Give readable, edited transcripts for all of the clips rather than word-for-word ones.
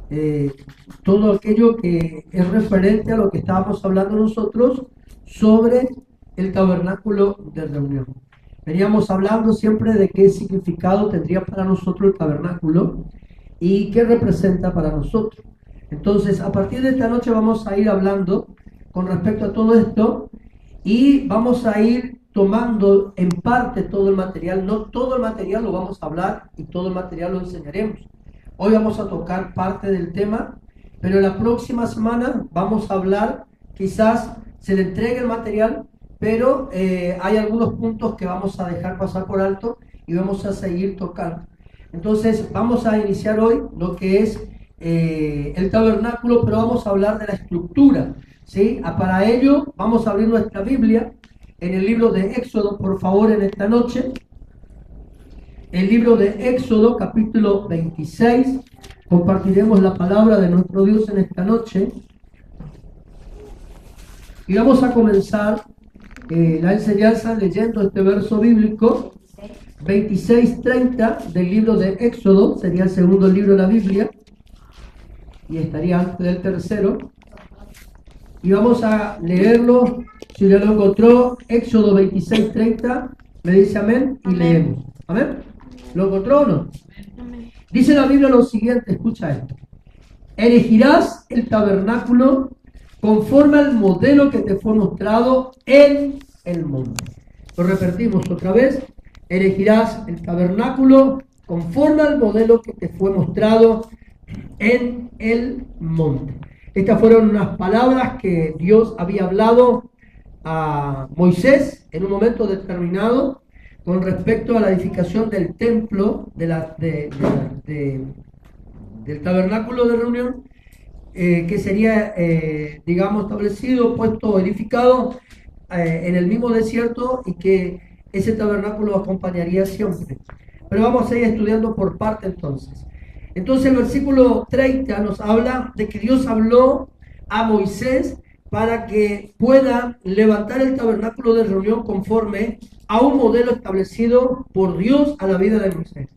eh, todo aquello que es referente a lo que estábamos hablando nosotros sobre el tabernáculo de reunión. Veníamos hablando siempre de qué significado tendría para nosotros el tabernáculo y qué representa para nosotros. Entonces, a partir de esta noche vamos a ir hablando con respecto a todo esto y vamos a ir tomando en parte todo el material. No todo el material lo vamos a hablar y todo el material lo enseñaremos. Hoy vamos a tocar parte del tema, pero la próxima semana vamos a hablar, quizás se le entregue el material, pero hay algunos puntos que vamos a dejar pasar por alto y vamos a seguir tocando. Entonces vamos a iniciar hoy lo que es el tabernáculo, pero vamos a hablar de la estructura, ¿sí? Para ello vamos a abrir nuestra Biblia en el libro de Éxodo, por favor, en esta noche. El libro de Éxodo, capítulo 26. Compartiremos la palabra de nuestro Dios en esta noche. Y vamos a comenzar la enseñanza leyendo este verso bíblico, 26:30 del libro de Éxodo. Sería el segundo libro de la Biblia y estaría antes del tercero. Y vamos a leerlo. Si ya lo encontró, Éxodo 26:30, me dice amén y leemos. Amén. ¿Lo encontró o no? Dice la Biblia lo siguiente, escucha esto. Erigirás el tabernáculo conforme al modelo que te fue mostrado en el monte. Lo repetimos otra vez. Erigirás el tabernáculo conforme al modelo que te fue mostrado en el monte. Estas fueron unas palabras que Dios había hablado a Moisés en un momento determinado con respecto a la edificación del templo, del tabernáculo de reunión, que sería, digamos, establecido, puesto, edificado en el mismo desierto, y que ese tabernáculo acompañaría siempre. Pero vamos a ir estudiando por parte entonces. Entonces el versículo 30 nos habla de que Dios habló a Moisés para que pueda levantar el tabernáculo de reunión conforme a un modelo establecido por Dios a la vida de Moisés.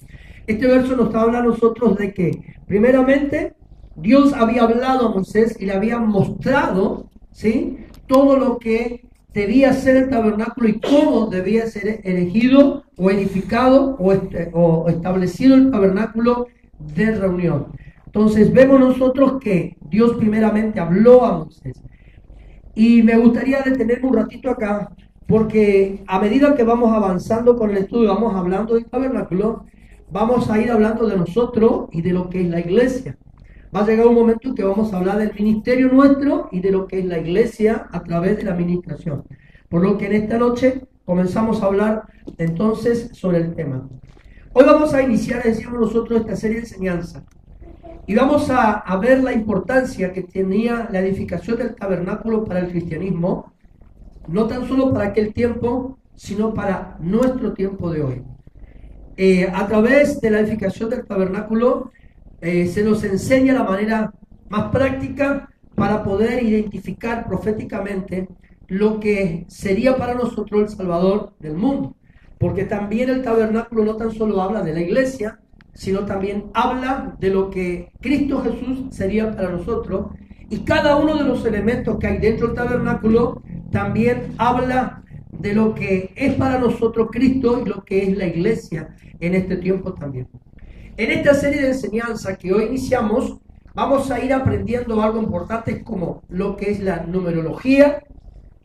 Este verso nos habla a nosotros de que, primeramente, Dios había hablado a Moisés y le había mostrado, ¿sí?, todo lo que debía ser el tabernáculo y cómo debía ser erigido o edificado o establecido el tabernáculo de reunión. Entonces vemos nosotros que Dios primeramente habló a Moisés. Y me gustaría detenerme un ratito acá, porque a medida que vamos avanzando con el estudio, vamos hablando del tabernáculo, vamos a ir hablando de nosotros y de lo que es la iglesia. Va a llegar un momento en que vamos a hablar del ministerio nuestro y de lo que es la iglesia a través de la administración. Por lo que en esta noche comenzamos a hablar entonces sobre el tema. Hoy vamos a iniciar, decimos nosotros, esta serie de enseñanzas. Y vamos a ver la importancia que tenía la edificación del tabernáculo para el cristianismo, no tan solo para aquel tiempo, sino para nuestro tiempo de hoy. A través de la edificación del tabernáculo se nos enseña la manera más práctica para poder identificar proféticamente lo que sería para nosotros el Salvador del mundo. Porque también el tabernáculo no tan solo habla de la iglesia, sino también habla de lo que Cristo Jesús sería para nosotros. Y cada uno de los elementos que hay dentro del tabernáculo también habla de lo que es para nosotros Cristo y lo que es la iglesia en este tiempo también. En esta serie de enseñanzas que hoy iniciamos, vamos a ir aprendiendo algo importante como lo que es la numerología,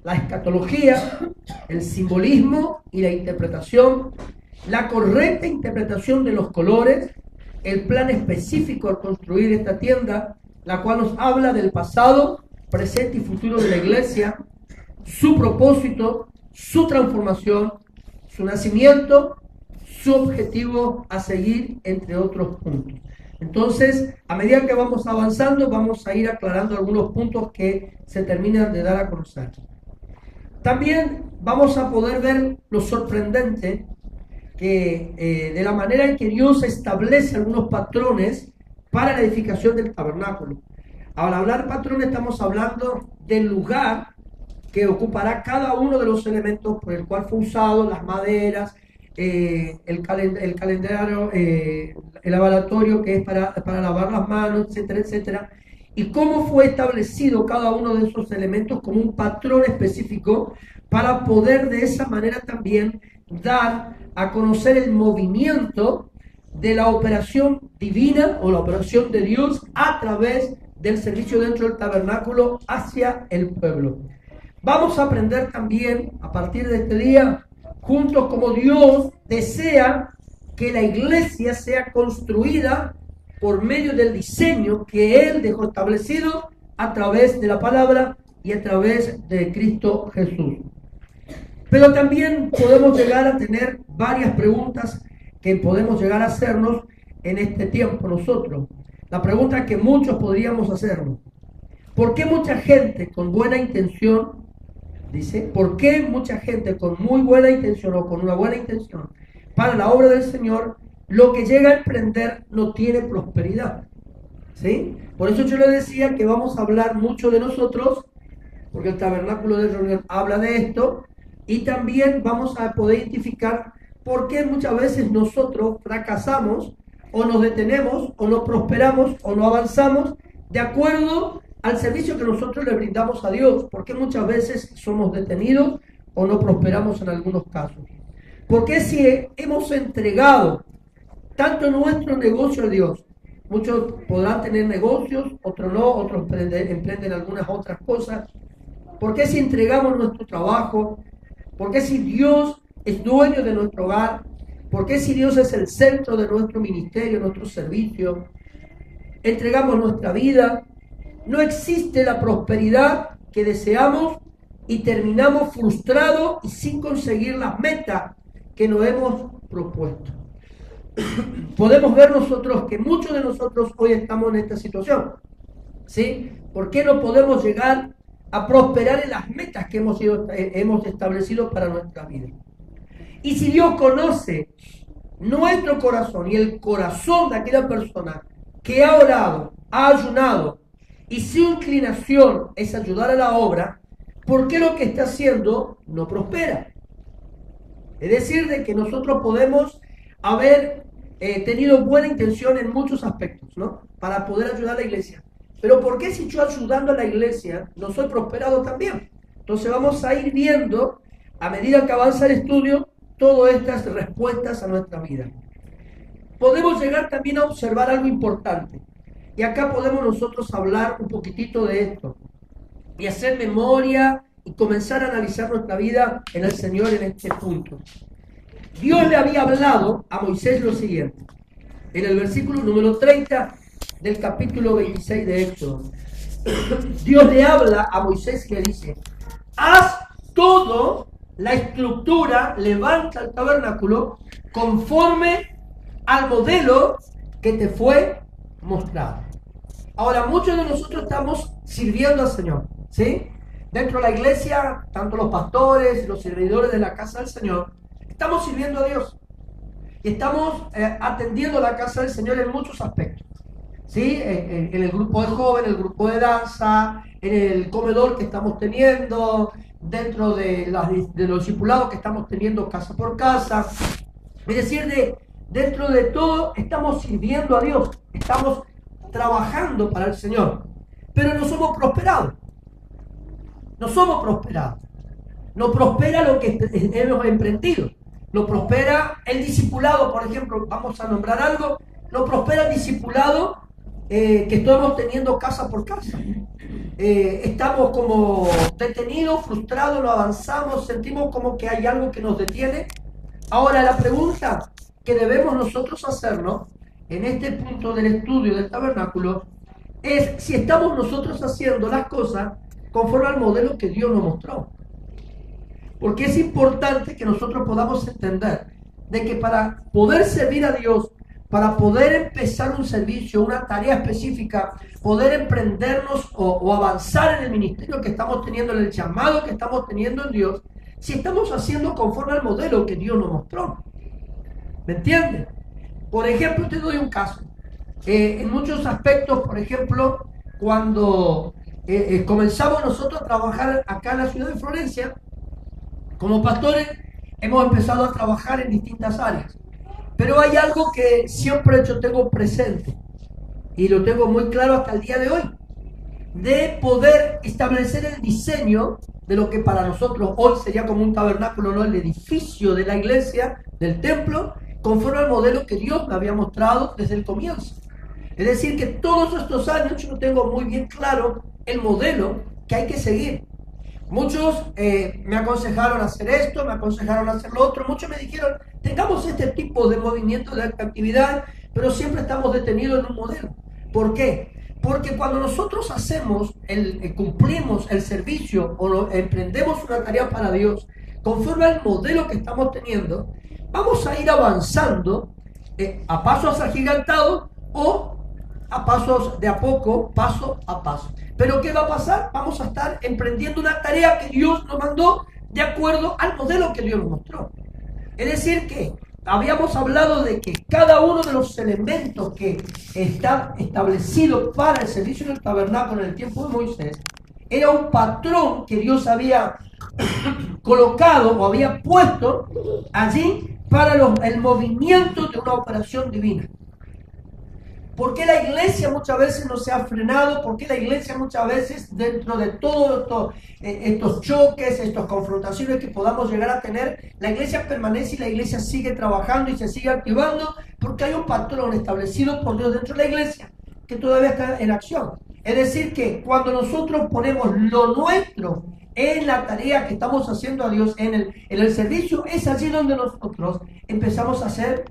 la escatología, el simbolismo y la interpretación, la correcta interpretación de los colores, el plan específico al construir esta tienda, la cual nos habla del pasado, presente y futuro de la iglesia, su propósito, su transformación, su nacimiento, su objetivo a seguir, entre otros puntos. Entonces, a medida que vamos avanzando, vamos a ir aclarando algunos puntos que se terminan de dar a conocer. También vamos a poder ver lo sorprendente que de la manera en que Dios establece algunos patrones para la edificación del tabernáculo. Al hablar patrón estamos hablando del lugar que ocupará cada uno de los elementos por el cual fue usado, las maderas, el calendario, el lavatorio que es para lavar las manos, etcétera, etcétera. Y cómo fue establecido cada uno de esos elementos como un patrón específico para poder de esa manera también dar a conocer el movimiento de la operación divina o la operación de Dios a través del servicio dentro del tabernáculo hacia el pueblo. Vamos a aprender también a partir de este día juntos como Dios desea que la iglesia sea construida por medio del diseño que Él dejó establecido a través de la palabra y a través de Cristo Jesús. Pero también podemos llegar a tener varias preguntas que podemos llegar a hacernos en este tiempo nosotros. La pregunta que muchos podríamos hacernos: ¿por qué mucha gente con buena intención, dice, por qué mucha gente con muy buena intención o con una buena intención para la obra del Señor, lo que llega a emprender no tiene prosperidad? ¿Sí? Por eso yo le decía que vamos a hablar mucho de nosotros, porque el tabernáculo de reunión habla de esto, y también vamos a poder identificar por qué muchas veces nosotros fracasamos o nos detenemos o no prosperamos o no avanzamos de acuerdo al servicio que nosotros le brindamos a Dios. ¿Por qué muchas veces somos detenidos o no prosperamos en algunos casos? Porque si hemos entregado tanto nuestro negocio a Dios, muchos podrán tener negocios, otros no, otros emprenden algunas otras cosas. ¿Por qué si entregamos nuestro trabajo? ¿Por qué si Dios es dueño de nuestro hogar? ¿Por qué si Dios es el centro de nuestro ministerio, nuestro servicio? Entregamos nuestra vida. No existe la prosperidad que deseamos y terminamos frustrados y sin conseguir las metas que nos hemos propuesto. Podemos ver nosotros que muchos de nosotros hoy estamos en esta situación, ¿sí? ¿Por qué no podemos llegar a prosperar en las metas que hemos establecido para nuestra vida? Y si Dios conoce nuestro corazón y el corazón de aquella persona que ha orado, ha ayunado y su inclinación es ayudar a la obra, ¿por qué lo que está haciendo no prospera? Es decir, de que nosotros podemos haber tenido buena intención en muchos aspectos, ¿no? Para poder ayudar a la iglesia. Pero ¿por qué si yo ayudando a la iglesia no soy prosperado también? Entonces vamos a ir viendo, a medida que avanza el estudio, todas estas respuestas a nuestra vida. Podemos llegar también a observar algo importante. Y acá podemos nosotros hablar un poquitito de esto. Y hacer memoria y comenzar a analizar nuestra vida en el Señor en este punto. Dios le había hablado a Moisés lo siguiente. En el versículo número 30 del capítulo 26 de Éxodo. Dios le habla a Moisés y le dice: haz todo la estructura, levanta el tabernáculo conforme al modelo que te fue mostrado. Ahora, muchos de nosotros estamos sirviendo al Señor, ¿sí? Dentro de la iglesia, tanto los pastores, los servidores de la casa del Señor, estamos sirviendo a Dios. Y estamos atendiendo la casa del Señor en muchos aspectos. ¿Sí? En el grupo de jóvenes, el grupo de danza, en el comedor que estamos teniendo, dentro de los discipulados que estamos teniendo casa por casa. Es decir, dentro de todo estamos sirviendo a Dios, estamos trabajando para el Señor, pero no somos prosperados. No somos prosperados. No prospera lo que hemos emprendido. No prospera el discipulado, por ejemplo, vamos a nombrar algo. No prospera el discipulado que estamos teniendo casa por casa. Estamos como detenidos, frustrados, no avanzamos, sentimos como que hay algo que nos detiene. Ahora, la pregunta que debemos nosotros hacernos en este punto del estudio del tabernáculo es si estamos nosotros haciendo las cosas conforme al modelo que Dios nos mostró. Porque es importante que nosotros podamos entender de que para poder servir a Dios, para poder empezar un servicio, una tarea específica, poder emprendernos o avanzar en el ministerio que estamos teniendo, en el llamado que estamos teniendo en Dios, si estamos haciendo conforme al modelo que Dios nos mostró. ¿Me entienden? Por ejemplo, te doy un caso. En muchos aspectos, por ejemplo, cuando comenzamos nosotros a trabajar acá en la ciudad de Florencia, como pastores, hemos empezado a trabajar en distintas áreas. Pero hay algo que siempre yo tengo presente y lo tengo muy claro hasta el día de hoy, de poder establecer el diseño de lo que para nosotros hoy sería como un tabernáculo, no el edificio de la iglesia, del templo, conforme al modelo que Dios me había mostrado desde el comienzo. Es decir, que todos estos años yo tengo muy bien claro el modelo que hay que seguir. Muchos me aconsejaron hacer esto, me aconsejaron hacer lo otro, muchos me dijeron, tengamos este tipo de movimiento, de actividad, pero siempre estamos detenidos en un modelo. ¿Por qué? Porque cuando nosotros hacemos, cumplimos el servicio o emprendemos una tarea para Dios, conforme al modelo que estamos teniendo, vamos a ir avanzando a pasos agigantados o a pasos de a poco, paso a paso. Pero ¿qué va a pasar? Vamos a estar emprendiendo una tarea que Dios nos mandó de acuerdo al modelo que Dios nos mostró. Es decir que habíamos hablado de que cada uno de los elementos que está establecido para el servicio del tabernáculo en el tiempo de Moisés era un patrón que Dios había colocado o había puesto allí para el movimiento de una operación divina. ¿Por qué la iglesia muchas veces no se ha frenado? ¿Por qué la iglesia muchas veces, dentro de todos estos choques, estas confrontaciones que podamos llegar a tener, la iglesia permanece y la iglesia sigue trabajando y se sigue activando? Porque hay un patrón establecido por Dios dentro de la iglesia que todavía está en acción. Es decir, que cuando nosotros ponemos lo nuestro en la tarea que estamos haciendo a Dios, en el servicio, es allí donde nosotros empezamos a hacer,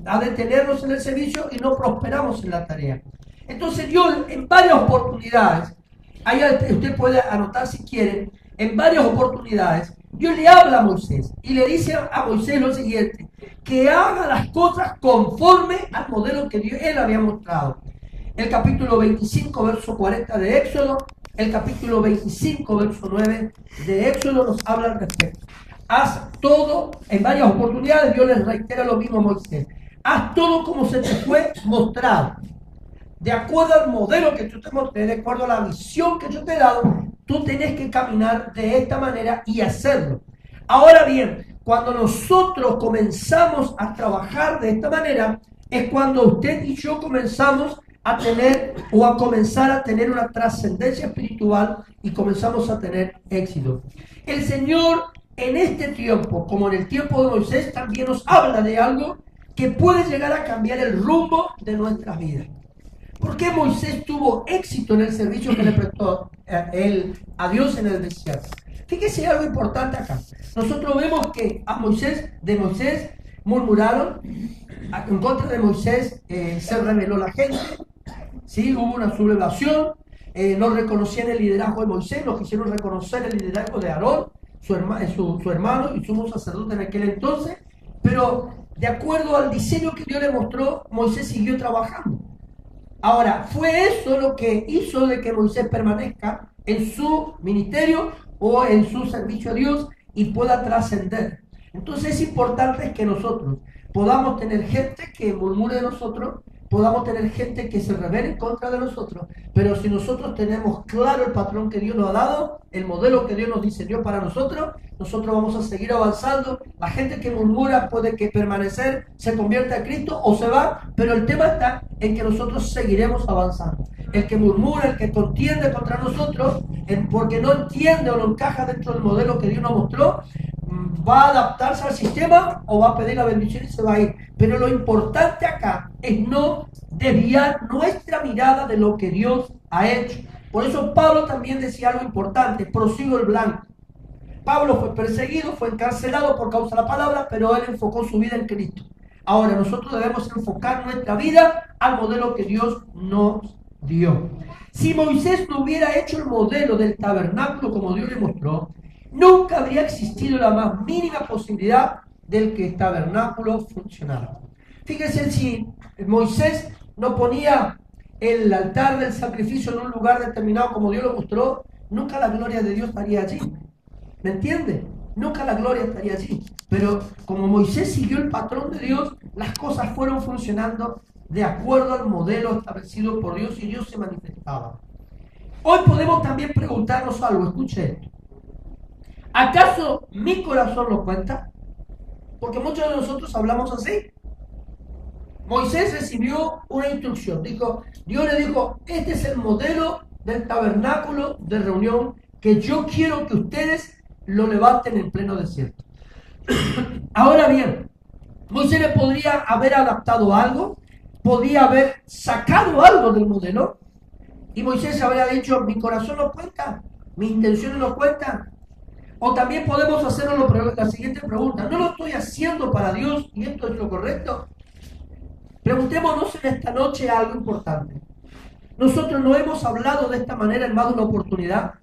a detenernos en el servicio y no prosperamos en la tarea. Entonces Dios en varias oportunidades, ahí usted puede anotar si quiere, en varias oportunidades, Dios le habla a Moisés y le dice a Moisés lo siguiente, que haga las cosas conforme al modelo que él había mostrado. El capítulo 25, verso 40 de Éxodo, el capítulo 25, verso 9 de Éxodo nos habla al respecto. Haz todo, en varias oportunidades Dios les reitera lo mismo a Moisés. Haz todo como se te fue mostrado. De acuerdo al modelo que yo te mostré, de acuerdo a la visión que yo te he dado, tú tenés que caminar de esta manera y hacerlo. Ahora bien, cuando nosotros comenzamos a trabajar de esta manera, es cuando usted y yo comenzamos a tener o a comenzar a tener una trascendencia espiritual y comenzamos a tener éxito. El Señor en este tiempo, como en el tiempo de Moisés, también nos habla de algo que puede llegar a cambiar el rumbo de nuestras vidas. ¿Por qué Moisés tuvo éxito en el servicio que le prestó a Dios en el desierto? Fíjese algo importante acá. Nosotros vemos que de Moisés murmuraron, en contra de Moisés se rebeló la gente, ¿sí? Hubo una sublevación, no reconocían el liderazgo de Moisés, no quisieron reconocer el liderazgo de Aarón, su hermano y sumo sacerdote en aquel entonces, pero de acuerdo al diseño que Dios le mostró, Moisés siguió trabajando. Ahora, fue eso lo que hizo de que Moisés permanezca en su ministerio o en su servicio a Dios y pueda trascender. Entonces es importante que nosotros podamos tener gente que murmure de nosotros, podamos tener gente que se rebele en contra de nosotros, pero si nosotros tenemos claro el patrón que Dios nos ha dado, el modelo que Dios nos diseñó para nosotros vamos a seguir avanzando. La gente que murmura puede que permanecer, se convierta a Cristo o se va, pero el tema está en que nosotros seguiremos avanzando. El que murmura, el que contiende contra nosotros, porque no entiende o no encaja dentro del modelo que Dios nos mostró, va a adaptarse al sistema o va a pedir la bendición y se va a ir. Pero lo importante acá es no desviar nuestra mirada de lo que Dios ha hecho. Por eso Pablo también decía algo importante: prosigo el blanco. Pablo fue perseguido, fue encarcelado por causa de la palabra, pero él enfocó su vida en Cristo. Ahora nosotros debemos enfocar nuestra vida al modelo que Dios nos dio. Si Moisés no hubiera hecho el modelo del tabernáculo como Dios le mostró, nunca habría existido la más mínima posibilidad del que el tabernáculo funcionara. Fíjense, si Moisés no ponía el altar del sacrificio en un lugar determinado como Dios lo mostró, nunca la gloria de Dios estaría allí. ¿Me entiende? Nunca la gloria estaría allí. Pero como Moisés siguió el patrón de Dios, las cosas fueron funcionando de acuerdo al modelo establecido por Dios y Dios se manifestaba. Hoy podemos también preguntarnos algo, escuche esto. ¿Acaso mi corazón lo cuenta? Porque muchos de nosotros hablamos así. Moisés recibió una instrucción. Dios le dijo, este es el modelo del tabernáculo de reunión que yo quiero que ustedes lo levanten en pleno desierto. Ahora bien, Moisés le podría haber adaptado algo, podía haber sacado algo del modelo, y Moisés habría dicho, mi corazón lo cuenta, mis intenciones lo cuentan. O también podemos hacernos la siguiente pregunta, ¿no lo estoy haciendo para Dios y esto es lo correcto? Preguntémonos en esta noche algo importante. Nosotros no hemos hablado de esta manera en más de una oportunidad.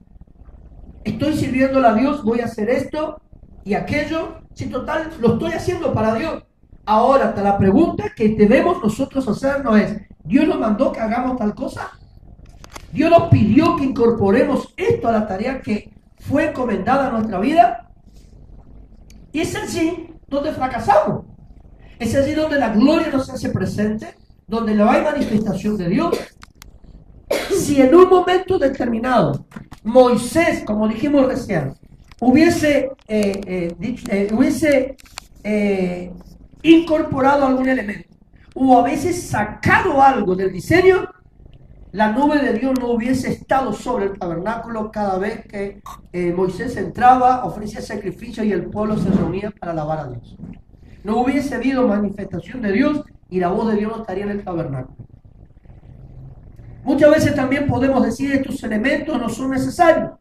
Estoy sirviéndole a Dios, voy a hacer esto y aquello. Si total, lo estoy haciendo para Dios. Ahora, la pregunta que debemos nosotros hacernos es, ¿Dios nos mandó que hagamos tal cosa? ¿Dios nos pidió que incorporemos esto a la tarea que fue encomendada a nuestra vida? Y es allí donde fracasamos. Es allí donde la gloria nos hace presente, donde no hay manifestación de Dios. Si en un momento determinado Moisés, como dijimos recién, hubiese incorporado algún elemento o hubiese sacado algo del diseño, la nube de Dios no hubiese estado sobre el tabernáculo cada vez que Moisés entraba, ofrecía sacrificio y el pueblo se reunía para alabar a Dios. No hubiese habido manifestación de Dios y la voz de Dios no estaría en el tabernáculo. Muchas veces también podemos decir estos elementos no son necesarios.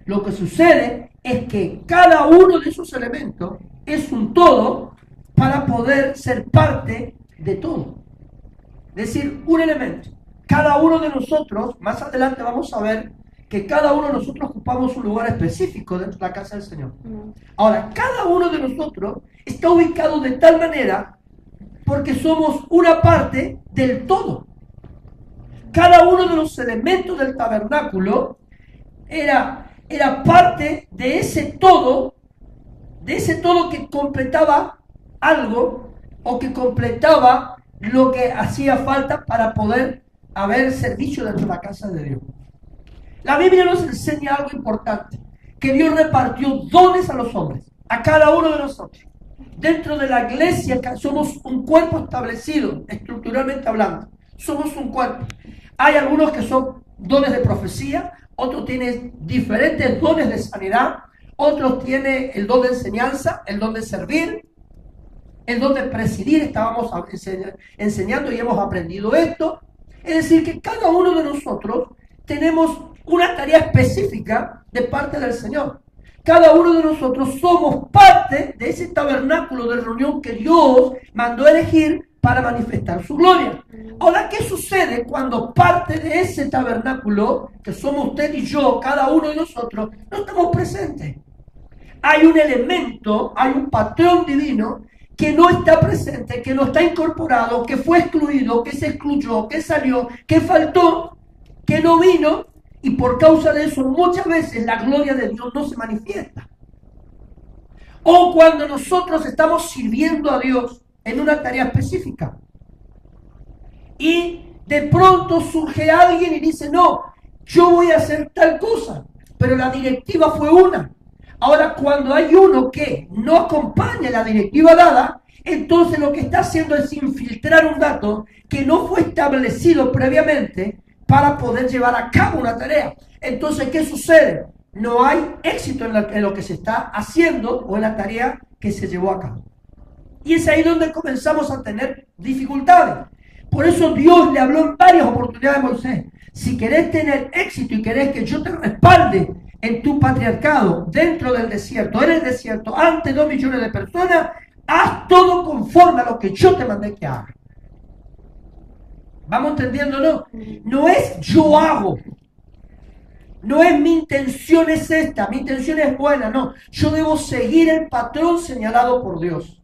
Lo que sucede es que cada uno de esos elementos es un todo para poder ser parte de todo. Es decir, un elemento. Cada uno de nosotros, más adelante vamos a ver que cada uno de nosotros ocupamos un lugar específico dentro de la casa del Señor. Ahora, cada uno de nosotros está ubicado de tal manera porque somos una parte del todo. Cada uno de los elementos del tabernáculo era parte de ese todo que completaba algo o que completaba lo que hacía falta para poder haber servicio dentro de la casa de Dios. La Biblia nos enseña algo importante, que Dios repartió dones a los hombres, a cada uno de nosotros. Dentro de la iglesia somos un cuerpo establecido, estructuralmente hablando. Somos un cuerpo. Hay algunos que son dones de profecía, otros tienen diferentes dones de sanidad, otros tienen el don de enseñanza, el don de servir, el don de presidir. Estábamos enseñando y hemos aprendido esto. Es decir, que cada uno de nosotros tenemos una tarea específica de parte del Señor. Cada uno de nosotros somos parte de ese tabernáculo de reunión que Dios mandó elegir para manifestar su gloria. Ahora, ¿qué sucede cuando parte de ese tabernáculo, que somos usted y yo, cada uno de nosotros, no estamos presentes? Hay un elemento, hay un patrón divino que no está presente, que no está incorporado, que fue excluido, que se excluyó, que salió, que faltó, que no vino, y por causa de eso muchas veces la gloria de Dios no se manifiesta. O cuando nosotros estamos sirviendo a Dios en una tarea específica y de pronto surge alguien y dice, no, yo voy a hacer tal cosa, pero la directiva fue una. Ahora, cuando hay uno que no acompaña la directiva dada, entonces lo que está haciendo es infiltrar un dato que no fue establecido previamente para poder llevar a cabo una tarea. Entonces, ¿qué sucede? No hay éxito en lo que se está haciendo o en la tarea que se llevó a cabo. Y es ahí donde comenzamos a tener dificultades. Por eso Dios le habló en varias oportunidades a Moisés. Si querés tener éxito y querés que yo te respalde en tu patriarcado, dentro del desierto, en el desierto, ante 2 millones de personas, haz todo conforme a lo que yo te mandé que hagas. ¿Vamos entendiendo, no? No es yo hago. No es mi intención es esta, mi intención es buena, no. Yo debo seguir el patrón señalado por Dios.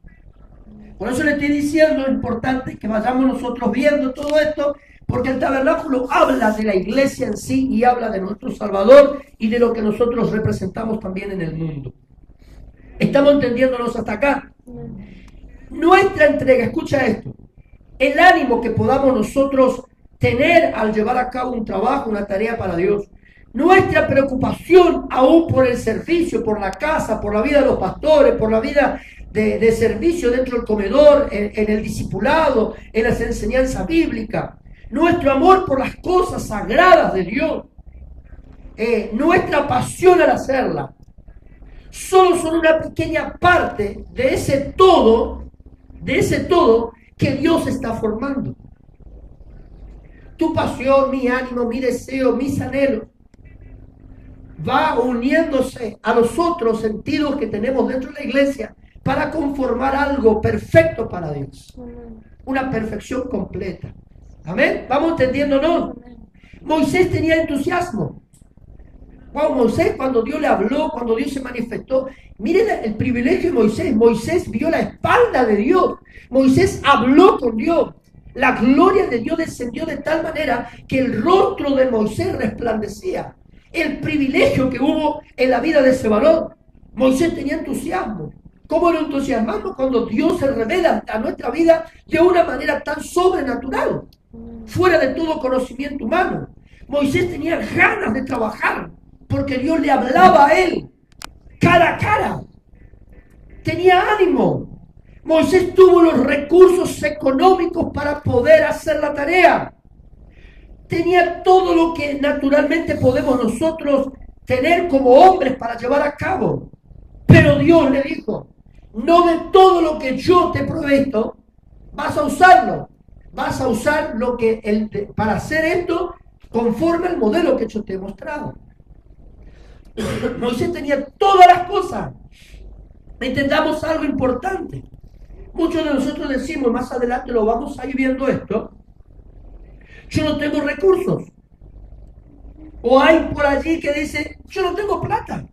Por eso le estoy diciendo, es importante que vayamos nosotros viendo todo esto, porque el tabernáculo habla de la iglesia en sí y habla de nuestro Salvador y de lo que nosotros representamos también en el mundo. ¿Estamos entendiéndonos hasta acá? Nuestra entrega, escucha esto, el ánimo que podamos nosotros tener al llevar a cabo un trabajo, una tarea para Dios, Nuestra preocupación aún por el servicio, por la casa, por la vida de los pastores, por la vida de servicio dentro del comedor, en el discipulado, en las enseñanzas bíblicas, nuestro amor por las cosas sagradas de Dios, nuestra pasión al hacerla, solo son una pequeña parte de ese todo que Dios está formando. Tu pasión, mi ánimo, mi deseo, mis anhelos, va uniéndose a los otros sentidos que tenemos dentro de la iglesia para conformar algo perfecto para Dios. Una perfección completa. Amén. ¿Vamos entendiendo, no? Moisés tenía entusiasmo. Wow, Moisés, cuando Dios le habló, cuando Dios se manifestó, miren el privilegio de Moisés. Moisés vio la espalda de Dios. Moisés habló con Dios. La gloria de Dios descendió de tal manera que el rostro de Moisés resplandecía. El privilegio que hubo en la vida de ese varón. Moisés tenía entusiasmo. ¿Cómo lo entusiasmamos? Cuando Dios se revela a nuestra vida de una manera tan sobrenatural, fuera de todo conocimiento humano. Moisés tenía ganas de trabajar, porque Dios le hablaba a él, cara a cara. Tenía ánimo. Moisés tuvo los recursos económicos para poder hacer la tarea. Tenía todo lo que naturalmente podemos nosotros tener como hombres para llevar a cabo. Pero Dios le dijo, no de todo lo que yo te he provisto vas a usarlo. Vas a usar lo que para hacer esto conforme al modelo que yo te he mostrado. Moisés tenía todas las cosas. Entendamos algo importante. Muchos de nosotros decimos, más adelante lo vamos a ir viendo esto, yo no tengo recursos. O hay por allí que dice, yo no tengo plata.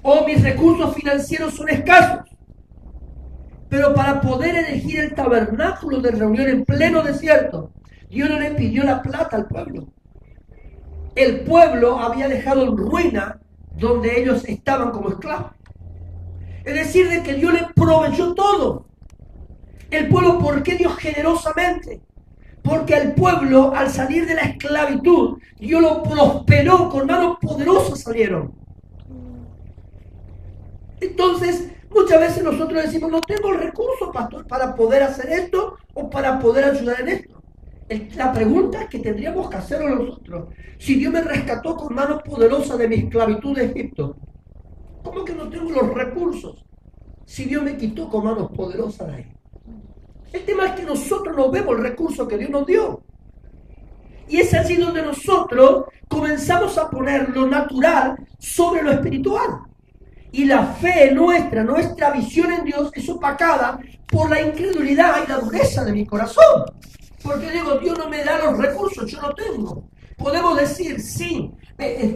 O mis recursos financieros son escasos. Pero para poder elegir el tabernáculo de reunión en pleno desierto, Dios no le pidió la plata al pueblo. El pueblo había dejado en ruina donde ellos estaban como esclavos. Es decir, de que Dios le proveyó todo. El pueblo, ¿por qué Dios generosamente? Porque al pueblo, al salir de la esclavitud, Dios lo prosperó, con manos poderosas salieron. Entonces, muchas veces nosotros decimos, no tengo el recurso, pastor, para poder hacer esto o para poder ayudar en esto. La pregunta que tendríamos que hacerlo nosotros, si Dios me rescató con manos poderosas de mi esclavitud de Egipto, ¿cómo que no tengo los recursos si Dios me quitó con manos poderosas de ahí? El tema es que nosotros no vemos el recurso que Dios nos dio. Y es así donde nosotros comenzamos a poner lo natural sobre lo espiritual. Y la fe nuestra visión en Dios es opacada por la incredulidad y la dureza de mi corazón. Porque digo, Dios no me da los recursos, yo no tengo. Podemos decir, sí,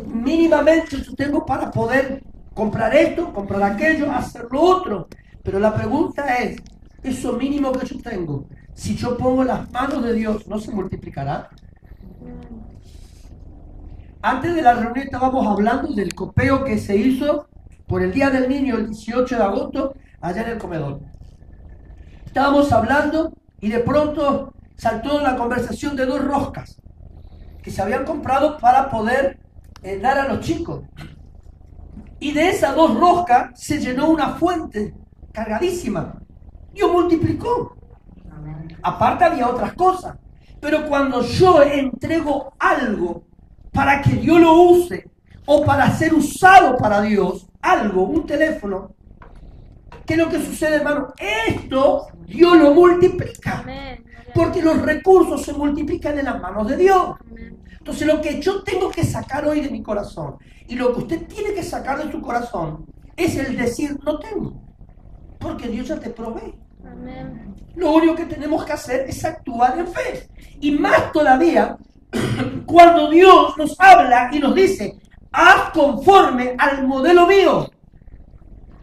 mínimamente yo tengo para poder comprar esto, comprar aquello, hacer lo otro. Pero la pregunta es, eso mínimo que yo tengo, si yo pongo las manos de Dios, ¿no se multiplicará? Antes de la reunión estábamos hablando del copeo que se hizo por el Día del Niño, el 18 de agosto, allá en el comedor. Estábamos hablando y de pronto saltó la conversación de 2 roscas que se habían comprado para poder dar a los chicos. Y de esas 2 roscas se llenó una fuente cargadísima. Dios multiplicó. Aparte había otras cosas. Pero cuando yo entrego algo para que Dios lo use o para ser usado para Dios, algo, un teléfono, ¿qué es lo que sucede, hermano? Esto Dios lo multiplica. Porque los recursos se multiplican en las manos de Dios. Entonces lo que yo tengo que sacar hoy de mi corazón y lo que usted tiene que sacar de su corazón es el decir no tengo. Porque Dios ya te provee. Amén. Lo único que tenemos que hacer es actuar en fe. Y más todavía, cuando Dios nos habla y nos dice, haz conforme al modelo mío.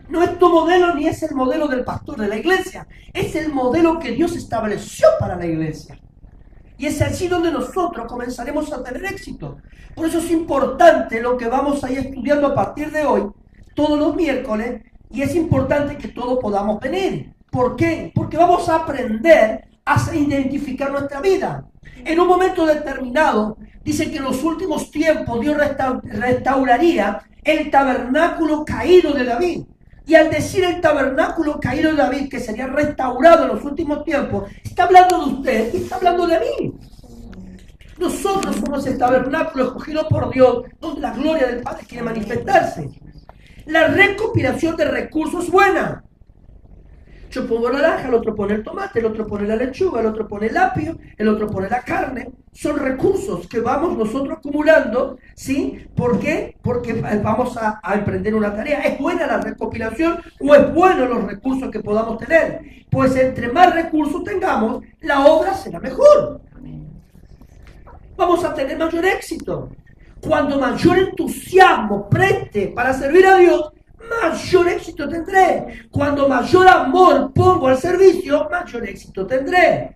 No es tu modelo ni es el modelo del pastor de la iglesia. Es el modelo que Dios estableció para la iglesia. Y es así donde nosotros comenzaremos a tener éxito. Por eso es importante lo que vamos a ir estudiando a partir de hoy, todos los miércoles, y es importante que todos podamos venir. ¿Por qué? Porque vamos a aprender a identificar nuestra vida. En un momento determinado, Dice que en los últimos tiempos Dios restauraría el tabernáculo caído de David. Y al decir el tabernáculo caído de David, que sería restaurado en los últimos tiempos, está hablando de usted y está hablando de mí. Nosotros somos el tabernáculo escogido por Dios, donde la gloria del Padre quiere manifestarse. La recopilación de recursos es buena. Yo pongo naranja, el otro pone el tomate, el otro pone la lechuga, el otro pone el apio, el otro pone la carne. Son recursos que vamos nosotros acumulando, ¿sí? ¿Por qué? Porque vamos a emprender una tarea. ¿Es buena la recopilación o es bueno los recursos que podamos tener? Pues entre más recursos tengamos, la obra será mejor. Vamos a tener mayor éxito. Cuando mayor entusiasmo preste para servir a Dios, mayor éxito tendré. Cuando mayor amor pongo al servicio, mayor éxito tendré.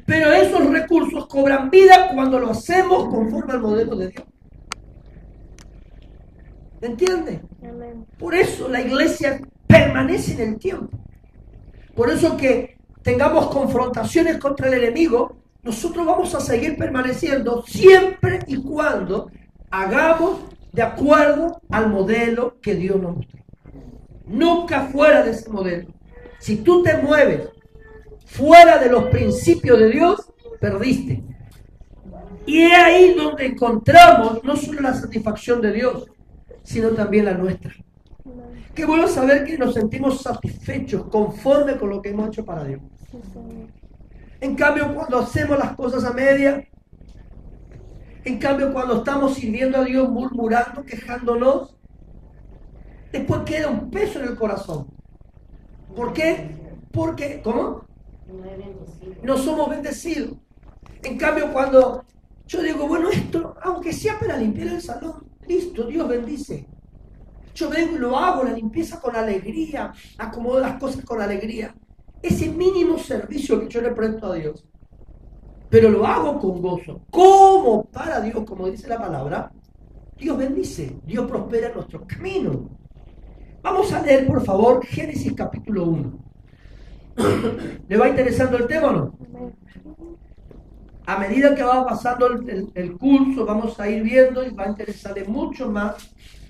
Pero esos recursos cobran vida cuando lo hacemos conforme al modelo de Dios. ¿Entiende? Por eso la iglesia permanece en el tiempo. Por eso que tengamos confrontaciones contra el enemigo, nosotros vamos a seguir permaneciendo siempre y cuando hagamos de acuerdo al modelo que Dios nos mostró. Nunca fuera de ese modelo. Si tú te mueves fuera de los principios de Dios, perdiste. Y es ahí donde encontramos no solo la satisfacción de Dios, sino también la nuestra. Qué bueno saber que nos sentimos satisfechos conforme con lo que hemos hecho para Dios. En cambio, cuando hacemos las cosas a media, en cambio, cuando estamos sirviendo a Dios murmurando, quejándonos, después queda un peso en el corazón. ¿Por qué? Porque, ¿cómo? No somos bendecidos. En cambio, cuando yo digo, bueno, esto, aunque sea para limpiar el salón, listo, Dios bendice. Yo vengo y lo hago, la limpieza con alegría, acomodo las cosas con alegría. Ese mínimo servicio que yo le presto a Dios, pero lo hago con gozo, como para Dios, como dice la palabra, Dios bendice, Dios prospera nuestros caminos. Vamos a leer, por favor, Génesis capítulo 1. ¿Le va interesando el tema o no? A medida que va pasando el curso, vamos a ir viendo y va a interesarle mucho más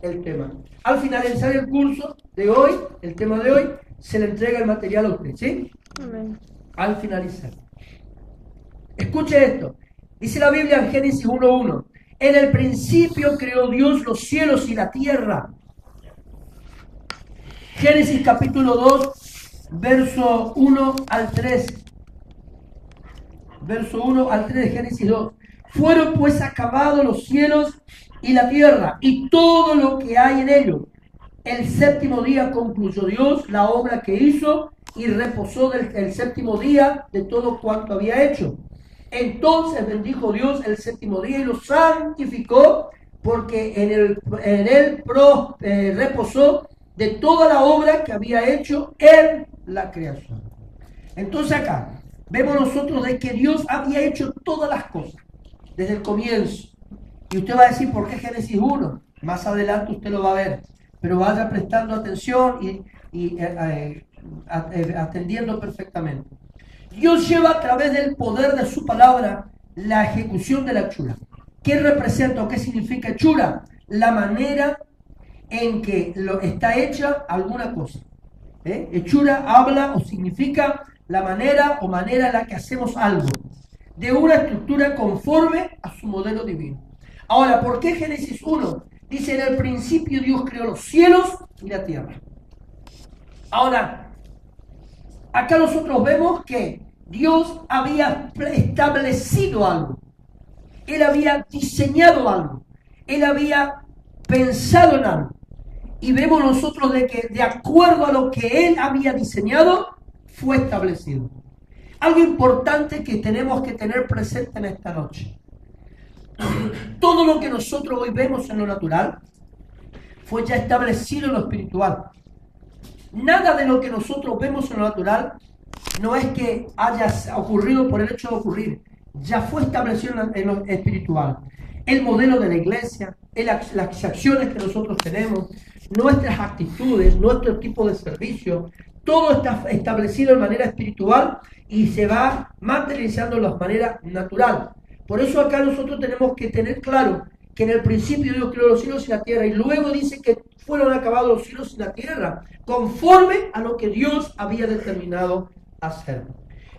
el tema. Al finalizar el curso de hoy, el tema de hoy, se le entrega el material a usted, ¿sí? Amén. Al finalizar. Escuche esto. Dice la Biblia en Génesis 1:1. En el principio creó Dios los cielos y la tierra. Génesis capítulo 2, verso 1 al 3. Verso 1 al 3 de Génesis 2. Fueron pues acabados los cielos y la tierra y todo lo que hay en ellos. El séptimo día concluyó Dios la obra que hizo y reposó el séptimo día de todo cuanto había hecho. Entonces bendijo Dios el séptimo día y lo santificó, porque en él reposó de toda la obra que había hecho en la creación. Entonces acá vemos nosotros de que Dios había hecho todas las cosas desde el comienzo. Y usted va a decir, ¿por qué Génesis 1? Más adelante usted lo va a ver. Pero vaya prestando atención y atendiendo perfectamente. Dios lleva a través del poder de su palabra la ejecución de la hechura. ¿Qué representa o qué significa hechura? La manera en que está hecha alguna cosa. Hechura habla o significa la manera en la que hacemos algo, de una estructura conforme a su modelo divino. Ahora, ¿por qué Génesis 1? Dice, en el principio Dios creó los cielos y la tierra. Ahora, acá nosotros vemos que Dios había establecido algo. Él había diseñado algo. Él había pensado en algo. Y vemos nosotros de que de acuerdo a lo que Él había diseñado, fue establecido. Algo importante que tenemos que tener presente en esta noche. Todo lo que nosotros hoy vemos en lo natural fue ya establecido en lo espiritual. Nada de lo que nosotros vemos en lo natural no es que haya ocurrido por el hecho de ocurrir. Ya fue establecido en lo espiritual. El modelo de la iglesia, las acciones que nosotros tenemos, nuestras actitudes, nuestro tipo de servicio, todo está establecido de manera espiritual y se va materializando de manera natural. Por eso acá nosotros tenemos que tener claro que en el principio Dios creó los cielos y la tierra y luego dice que fueron acabados los cielos y la tierra conforme a lo que Dios había determinado hacer.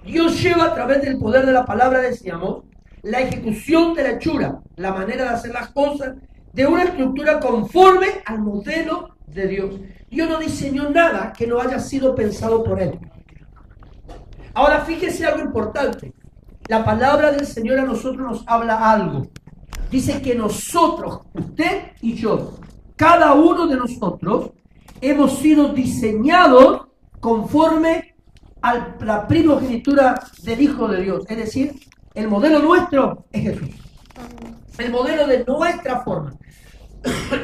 Dios lleva a través del poder de la palabra, decíamos, la ejecución de la hechura, la manera de hacer las cosas de una estructura conforme al modelo de Dios. Dios no diseñó nada que no haya sido pensado por Él. Ahora fíjese algo importante. La palabra del Señor a nosotros nos habla algo. Dice que nosotros, usted y yo, cada uno de nosotros, hemos sido diseñados conforme a la primogenitura del Hijo de Dios. Es decir, el modelo nuestro es Jesús. El modelo de nuestra forma.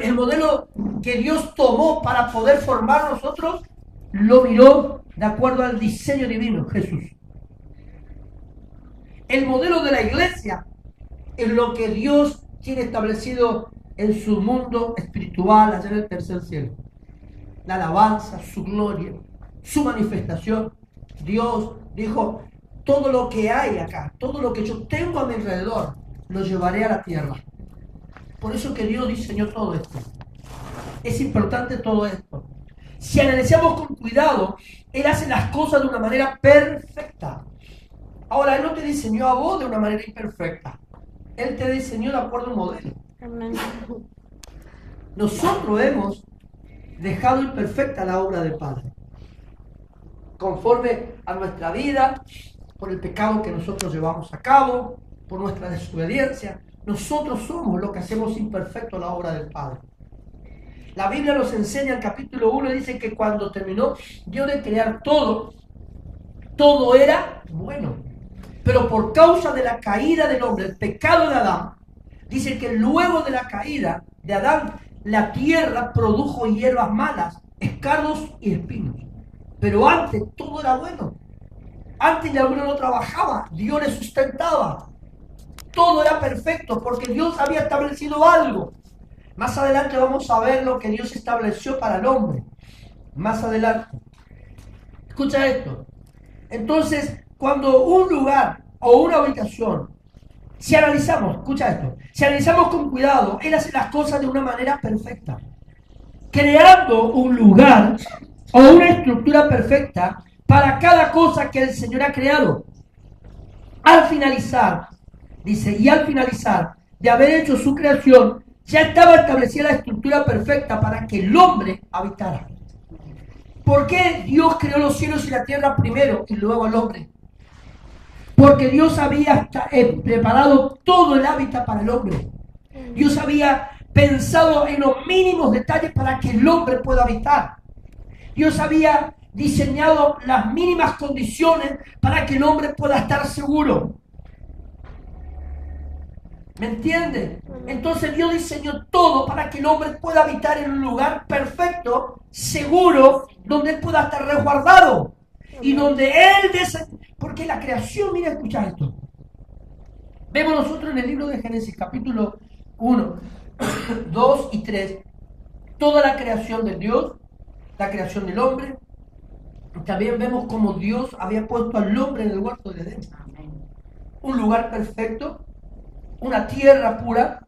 El modelo que Dios tomó para poder formar nosotros, lo miró de acuerdo al diseño divino, Jesús. El modelo de la iglesia es lo que Dios tiene establecido en su mundo espiritual, allá en el tercer cielo. La alabanza, su gloria, su manifestación. Dios dijo, todo lo que hay acá, todo lo que yo tengo a mi alrededor, lo llevaré a la tierra. Por eso que Dios diseñó todo esto. Es importante todo esto. Si analizamos con cuidado, Él hace las cosas de una manera perfecta. Ahora, Él no te diseñó a vos de una manera imperfecta. Él te diseñó de acuerdo a un modelo. Nosotros hemos dejado imperfecta la obra del Padre. Conforme a nuestra vida, por el pecado que nosotros llevamos a cabo, por nuestra desobediencia, nosotros somos los que hacemos imperfecto la obra del Padre. La Biblia nos enseña en capítulo 1, dice que cuando terminó Dios de crear todo, todo era bueno. Pero por causa de la caída del hombre, el pecado de Adán, dice que luego de la caída de Adán, la tierra produjo hierbas malas, escardos y espinos. Pero antes todo era bueno. Antes el hombre no trabajaba, Dios le sustentaba. Todo era perfecto porque Dios había establecido algo. Más adelante vamos a ver lo que Dios estableció para el hombre. Más adelante. Escucha esto. Entonces, cuando un lugar o una habitación, si analizamos, escucha esto, si analizamos con cuidado, Él hace las cosas de una manera perfecta. Creando un lugar o una estructura perfecta para cada cosa que el Señor ha creado. Al finalizar, dice, y al finalizar de haber hecho su creación, ya estaba establecida la estructura perfecta para que el hombre habitara. ¿Por qué Dios creó los cielos y la tierra primero y luego el hombre? Porque Dios había preparado todo el hábitat para el hombre. Dios había pensado en los mínimos detalles para que el hombre pueda habitar. Dios había diseñado las mínimas condiciones para que el hombre pueda estar seguro. ¿Me entienden? Entonces Dios diseñó todo para que el hombre pueda habitar en un lugar perfecto, seguro, donde él pueda estar resguardado. Y donde él porque la creación, mira, escucha esto. Vemos nosotros en el libro de Génesis, capítulo 1, 2 y 3, toda la creación de Dios, la creación del hombre. También vemos cómo Dios había puesto al hombre en el huerto de Edén. Un lugar perfecto, una tierra pura,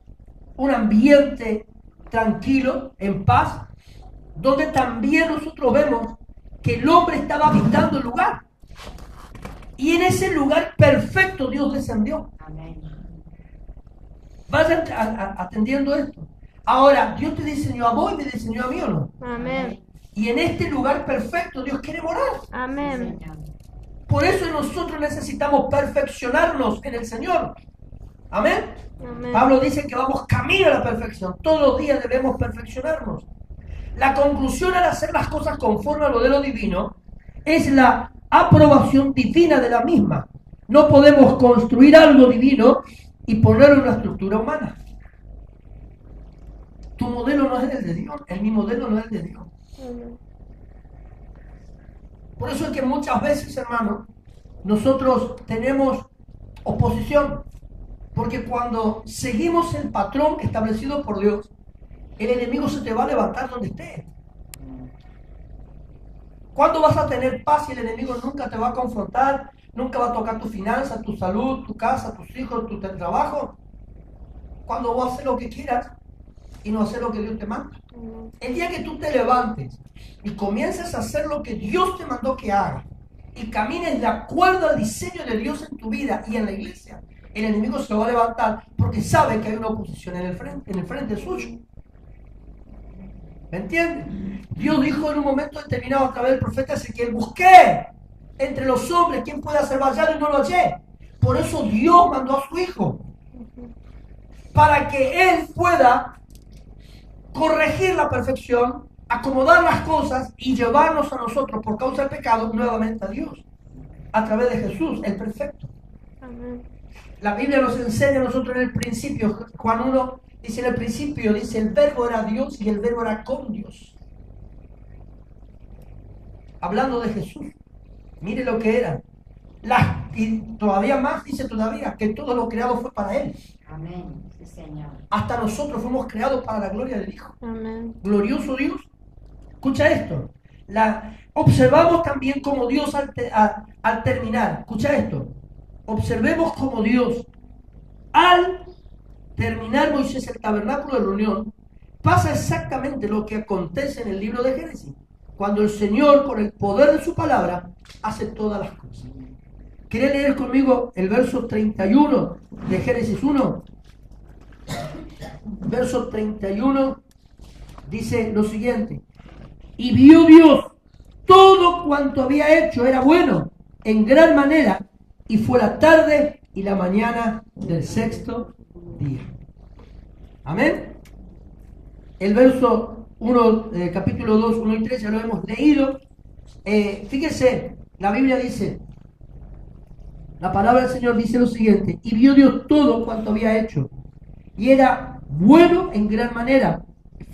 un ambiente tranquilo, en paz, donde también nosotros vemos que el hombre estaba habitando el lugar. Y en ese lugar perfecto Dios descendió. Vayan atendiendo esto. Ahora, Dios te diseñó a vos y me diseñó a mí, ¿o no? Amén. Y en este lugar perfecto Dios quiere morar. Amén. Por eso nosotros necesitamos perfeccionarnos en el Señor. Amén. Amén. Pablo dice que vamos camino a la perfección. Todos los días debemos perfeccionarnos. La conclusión al hacer las cosas conforme al modelo divino es la aprobación divina de la misma. No podemos construir algo divino y ponerlo en una estructura humana. Tu modelo no es el de Dios, mi modelo no es el de Dios. Por eso es que muchas veces, hermano, nosotros tenemos oposición, porque cuando seguimos el patrón establecido por Dios, el enemigo se te va a levantar donde esté. ¿Cuándo vas a tener paz si el enemigo nunca te va a confrontar? nunca va a tocar tu finanza, tu salud, tu casa, tus hijos, tu trabajo. Cuando vos haces lo que quieras y no haces lo que Dios te manda. El día que tú te levantes y comiences a hacer lo que Dios te mandó que hagas y camines de acuerdo al diseño de Dios en tu vida y en la iglesia, el enemigo se va a levantar porque sabe que hay una oposición en el frente suyo. ¿Me entiendes? Dios dijo en un momento determinado a través del profeta Ezequiel: busqué entre los hombres quien pueda ser vallado y no lo hallé. Por eso Dios mandó a su hijo, para que él pueda corregir la perfección, acomodar las cosas y llevarnos a nosotros por causa del pecado nuevamente a Dios, a través de Jesús, el perfecto. Amén. La Biblia nos enseña a nosotros en el principio, Juan 1 dice: en el principio, dice, el verbo era Dios y el verbo era con Dios. Hablando de Jesús, mire lo que era. Y todavía más, dice todavía, que todo lo creado fue para Él. Amén, sí, Señor. Hasta nosotros fuimos creados para la gloria del Hijo. Amén. Glorioso Dios. Escucha esto. Observamos también como Dios al terminar. Escucha esto. Observemos como Dios, al terminar Moisés el tabernáculo de reunión, pasa exactamente lo que acontece en el libro de Génesis, cuando el Señor, con el poder de su palabra, hace todas las cosas. ¿Quiere leer conmigo el verso 31 de Génesis 1? Verso 31 dice lo siguiente: y vio Dios todo cuanto había hecho era bueno en gran manera, y fue la tarde y la mañana del sexto día. Amén. El verso 1, capítulo 2, 1 y 3 ya lo hemos leído. Fíjese, la Biblia dice, la palabra del Señor dice lo siguiente: y vio Dios todo cuanto había hecho, y era bueno en gran manera.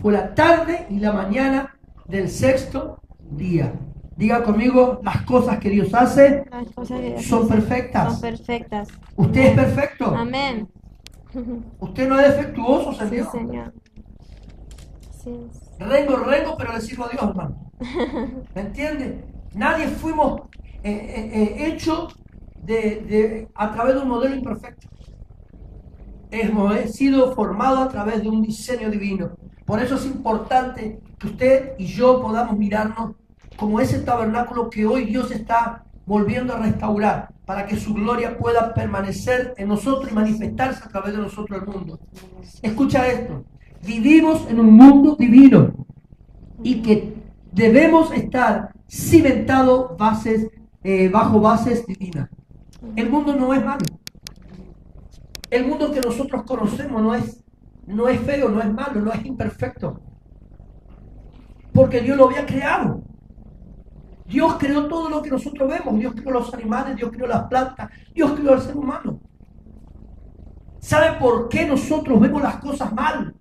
Fue la tarde y la mañana del sexto día. Diga conmigo: las cosas que Dios hace son perfectas. Son perfectas. ¿Usted es perfecto? Amén. ¿Usted no es defectuoso, Señor? Sí, Señor. Sí. Rengo, pero le sirvo a Dios, hermano. ¿Me entiende? Nadie fuimos hechos a través de un modelo imperfecto. Hemos sido formados a través de un diseño divino. Por eso es importante que usted y yo podamos mirarnos como ese tabernáculo que hoy Dios está volviendo a restaurar, para que su gloria pueda permanecer en nosotros y manifestarse a través de nosotros al mundo. Escucha esto: vivimos en un mundo divino y que debemos estar cimentados bajo bases divinas. El mundo no es malo. El mundo que nosotros conocemos no es feo, no es malo, no es imperfecto, porque Dios lo había creado. Dios creó todo lo que nosotros vemos. Dios creó los animales, Dios creó las plantas, Dios creó al ser humano. ¿Sabe por qué nosotros vemos las cosas mal?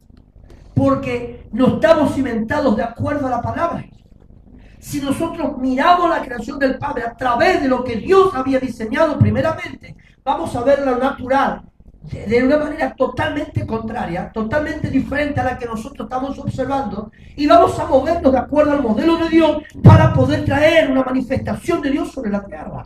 Porque no estamos cimentados de acuerdo a la palabra. Si nosotros miramos la creación del Padre a través de lo que Dios había diseñado primeramente, vamos a ver lo natural de una manera totalmente contraria, totalmente diferente a la que nosotros estamos observando, y vamos a movernos de acuerdo al modelo de Dios para poder traer una manifestación de Dios sobre la tierra.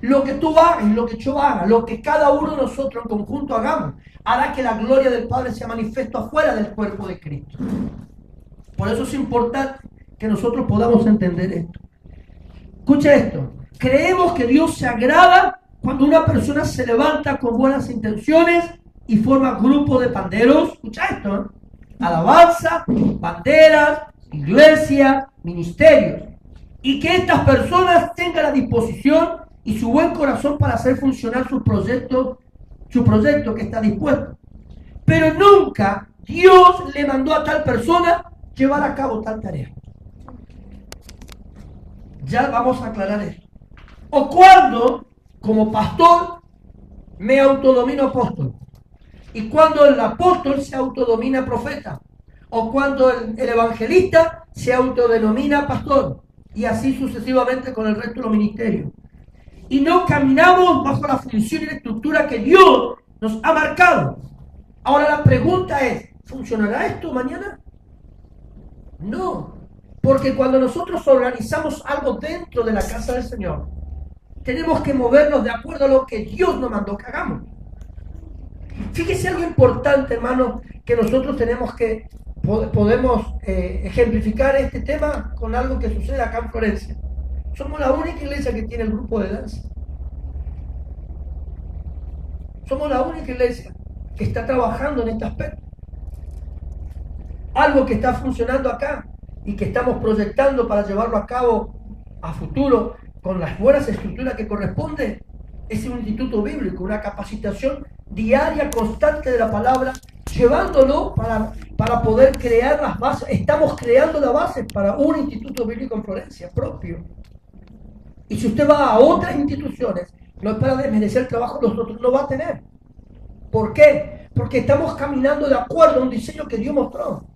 Lo que tú hagas y lo que yo haga, lo que cada uno de nosotros en conjunto hagamos, hará que la gloria del Padre sea manifiesto afuera del cuerpo de Cristo. Por eso es importante que nosotros podamos entender esto. Escucha esto: creemos que Dios se agrada cuando una persona se levanta con buenas intenciones y forma grupos de panderos. Escucha esto, ¿eh? Alabanza, banderas, iglesia, ministerios. Y que estas personas tengan la disposición y su buen corazón para hacer funcionar su proyecto que está dispuesto. Pero nunca Dios le mandó a tal persona llevar a cabo tal tarea. Ya vamos a aclarar esto. O cuando, como pastor, me autodomino apóstol, y cuando el apóstol se autodomina profeta, o cuando el evangelista se autodenomina pastor, y así sucesivamente con el resto de los ministerios. Y no caminamos bajo la función y la estructura que Dios nos ha marcado. Ahora la pregunta es: ¿funcionará esto mañana? No, Porque cuando nosotros organizamos algo dentro de la casa del Señor, tenemos que movernos de acuerdo a lo que Dios nos mandó que hagamos. Fíjese algo importante, hermano, que nosotros podemos ejemplificar este tema con algo que sucede acá en Florencia. Somos la única iglesia que tiene el grupo de danza. Somos la única iglesia que está trabajando en este aspecto. Algo que está funcionando acá y que estamos proyectando para llevarlo a cabo a futuro con las buenas estructuras que corresponde, es un instituto bíblico, una capacitación diaria, constante de la palabra, llevándolo para poder crear las bases. Estamos creando la base para un instituto bíblico en Florencia propio. Y si usted va a otras instituciones, no es para desmerecer el trabajo de los otros, no va a tener. ¿Por qué? Porque estamos caminando de acuerdo a un diseño que Dios mostró.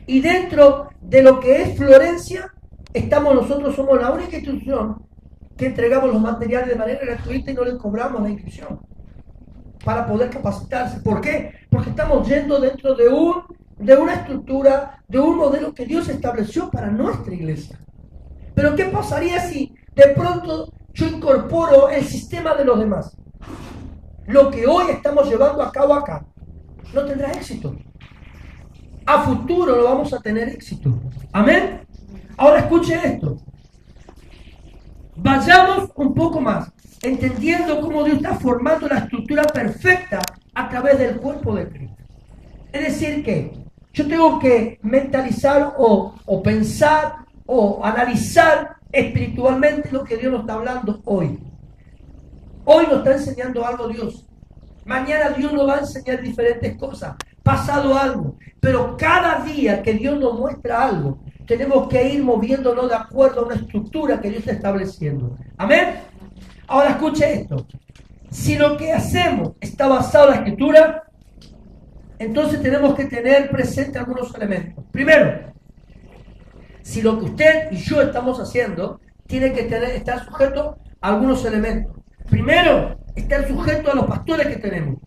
Y dentro de lo que es Florencia, nosotros somos la única institución que entregamos los materiales de manera gratuita y no les cobramos la inscripción para poder capacitarse. ¿Por qué? Porque estamos yendo dentro de una estructura, de un modelo que Dios estableció para nuestra iglesia. Pero ¿qué pasaría si de pronto yo incorporo el sistema de los demás? Lo que hoy estamos llevando a cabo acá no tendrá éxito. A futuro no vamos a tener éxito. ¿Amén? Ahora escuche esto. Vayamos un poco más, entendiendo cómo Dios está formando la estructura perfecta a través del cuerpo de Cristo. Es decir que yo tengo que mentalizar o pensar o analizar espiritualmente lo que Dios nos está hablando hoy. Hoy nos está enseñando algo Dios. Mañana Dios nos va a enseñar diferentes cosas. Pasado algo. Pero cada día que Dios nos muestra algo, tenemos que ir moviéndonos de acuerdo a una estructura que Dios está estableciendo. ¿Amén? Ahora escuche esto. Si lo que hacemos está basado en la Escritura, entonces tenemos que tener presente algunos elementos. Primero, si lo que usted y yo estamos haciendo tiene que estar sujeto a algunos elementos. Primero, estar sujeto a los pastores que tenemos.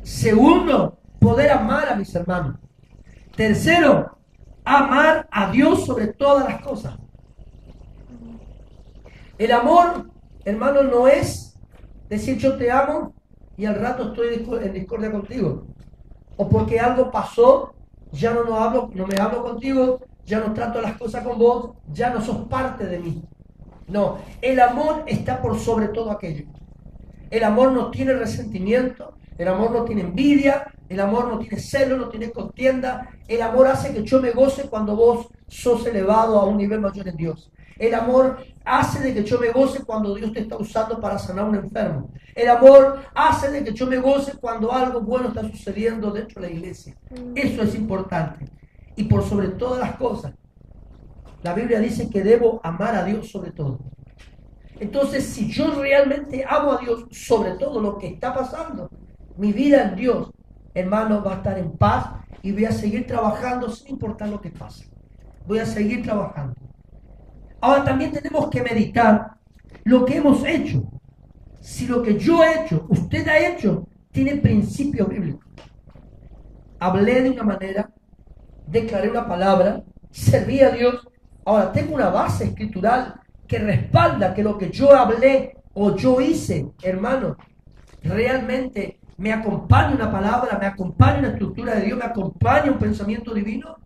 Segundo, poder amar a mis hermanos. Tercero, amar a Dios sobre todas las cosas. El amor, hermano, no es decir yo te amo y al rato estoy en discordia contigo. O porque algo pasó, ya no me hablo contigo, ya no trato las cosas con vos, ya no sos parte de mí. No, el amor está por sobre todo aquello. El amor no tiene resentimiento, el amor no tiene envidia, el amor no tiene celo, no tiene contienda. El amor hace que yo me goce cuando vos sos elevado a un nivel mayor en Dios. El amor hace de que yo me goce cuando Dios te está usando para sanar a un enfermo. El amor hace de que yo me goce cuando algo bueno está sucediendo dentro de la iglesia. Eso es importante. Y por sobre todas las cosas, la Biblia dice que debo amar a Dios sobre todo. Entonces, si yo realmente amo a Dios sobre todo lo que está pasando, mi vida en Dios, hermano, va a estar en paz y voy a seguir trabajando sin importar lo que pase. Voy a seguir trabajando. Ahora también tenemos que meditar lo que hemos hecho. Si lo que yo he hecho, usted ha hecho, tiene principio bíblico. Hablé de una manera, declaré una palabra, serví a Dios. Ahora tengo una base escritural que respalda que lo que yo hablé o yo hice, hermano, realmente me acompaña una palabra, me acompaña una estructura de Dios, me acompaña un pensamiento divino.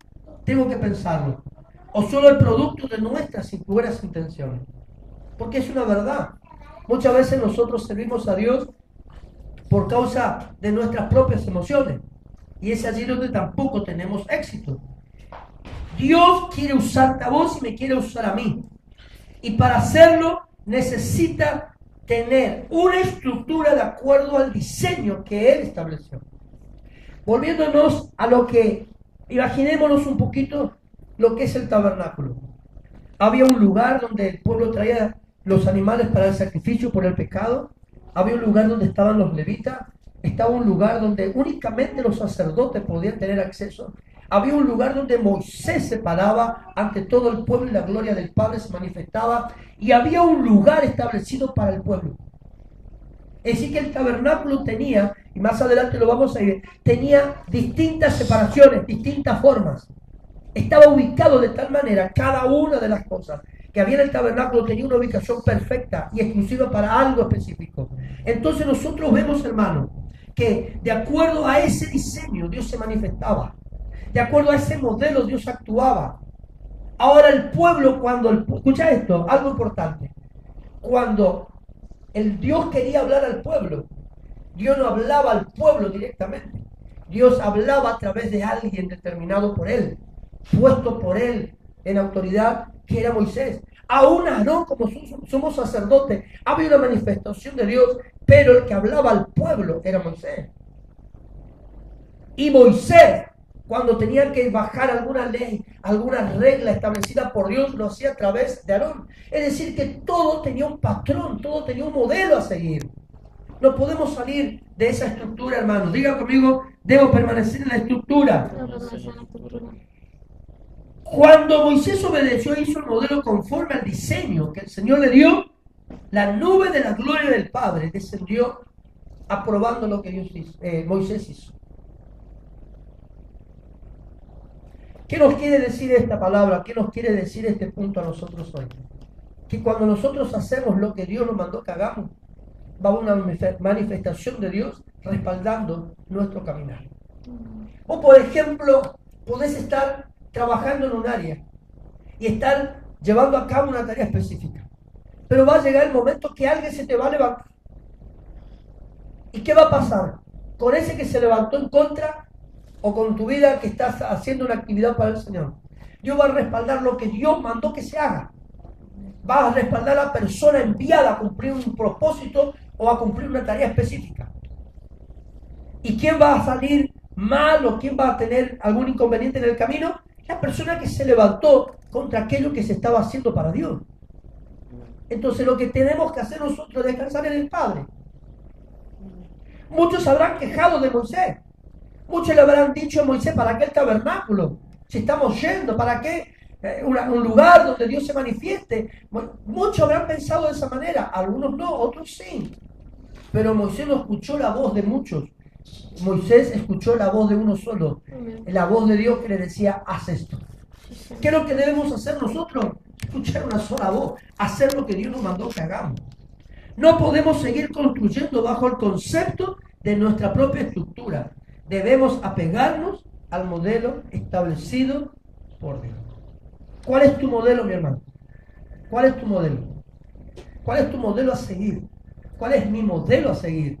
Tengo que pensarlo. O solo el producto de nuestras buenas intenciones. Porque es una verdad. Muchas veces nosotros servimos a Dios por causa de nuestras propias emociones. Y es allí donde tampoco tenemos éxito. Dios quiere usarte a vos y me quiere usar a mí. Y para hacerlo necesita tener una estructura de acuerdo al diseño que Él estableció. Volviéndonos a lo que, imaginémonos un poquito lo que es el tabernáculo. Había un lugar donde el pueblo traía los animales para el sacrificio por el pecado. Había un lugar donde estaban los levitas. Estaba un lugar donde únicamente los sacerdotes podían tener acceso. Había un lugar donde Moisés se paraba ante todo el pueblo y la gloria del Padre se manifestaba. Y había un lugar establecido para el pueblo. Es decir que el tabernáculo tenía, y más adelante lo vamos a ver, tenía distintas separaciones, distintas formas. estaba ubicado de tal manera, cada una de las cosas que había en el tabernáculo tenía una ubicación perfecta y exclusiva para algo específico. Entonces nosotros vemos, hermano, que de acuerdo a ese diseño Dios se manifestaba, de acuerdo a ese modelo Dios actuaba. Ahora el pueblo, escucha esto, algo importante, cuando el Dios quería hablar al pueblo, Dios no hablaba al pueblo directamente, Dios hablaba a través de alguien determinado por él, puesto por él en autoridad, que era Moisés. Aún Aarón, como somos sacerdotes, había una manifestación de Dios, pero el que hablaba al pueblo era Moisés. Y Moisés, cuando tenía que bajar alguna ley, alguna regla establecida por Dios, lo hacía a través de Aarón. Es decir, que todo tenía un patrón, todo tenía un modelo a seguir. No podemos salir de esa estructura, hermanos. Diga conmigo, debo permanecer en la estructura. Cuando Moisés obedeció e hizo el modelo conforme al diseño que el Señor le dio, la nube de la gloria del Padre descendió aprobando lo que Moisés hizo. ¿Qué nos quiere decir esta palabra? ¿Qué nos quiere decir este punto a nosotros hoy? Que cuando nosotros hacemos lo que Dios nos mandó que hagamos, va a haber una manifestación de Dios respaldando nuestro caminar. O por ejemplo, podés estar trabajando en un área y estar llevando a cabo una tarea específica, pero va a llegar el momento que alguien se te va a levantar. ¿Y qué va a pasar? Con ese que se levantó en contra o con tu vida que estás haciendo una actividad para el Señor, Dios va a respaldar lo que Dios mandó que se haga. Va a respaldar a la persona enviada a cumplir un propósito o a cumplir una tarea específica. ¿Y quién va a salir mal o quién va a tener algún inconveniente en el camino? La persona que se levantó contra aquello que se estaba haciendo para Dios. Entonces lo que tenemos que hacer nosotros es descansar en el Padre. Muchos habrán quejado de Moisés. Muchos le habrán dicho a Moisés, ¿para qué el tabernáculo? Si estamos yendo, ¿para qué un lugar donde Dios se manifieste? Muchos habrán pensado de esa manera, algunos no, otros sí. Pero Moisés no escuchó la voz de muchos. Moisés escuchó la voz de uno solo, la voz de Dios que le decía, haz esto. ¿Qué es lo que debemos hacer nosotros? Escuchar una sola voz, hacer lo que Dios nos mandó que hagamos. No podemos seguir construyendo bajo el concepto de nuestra propia estructura. Debemos apegarnos al modelo establecido por Dios. ¿Cuál es tu modelo, mi hermano? ¿Cuál es tu modelo? ¿Cuál es tu modelo a seguir? ¿Cuál es mi modelo a seguir?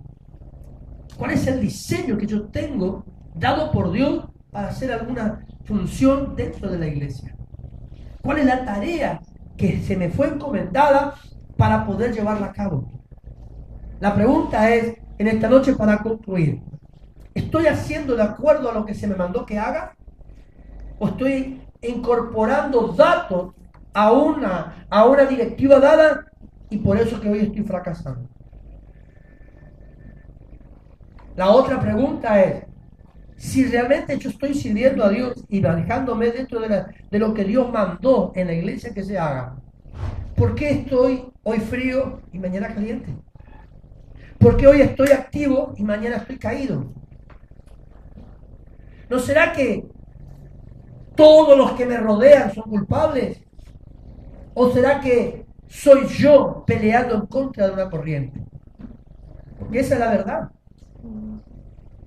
¿Cuál es el diseño que yo tengo dado por Dios para hacer alguna función dentro de la iglesia? ¿Cuál es la tarea que se me fue encomendada para poder llevarla a cabo? La pregunta es, en esta noche para concluir, ¿estoy haciendo de acuerdo a lo que se me mandó que haga? ¿O estoy incorporando datos a una directiva dada y por eso que hoy estoy fracasando? La otra pregunta es, si realmente yo estoy sirviendo a Dios y manejándome dentro de lo que Dios mandó en la iglesia que se haga, ¿por qué estoy hoy frío y mañana caliente? ¿Por qué hoy estoy activo y mañana estoy caído? ¿No será que todos los que me rodean son culpables? ¿O será que soy yo peleando en contra de una corriente? Porque esa es la verdad.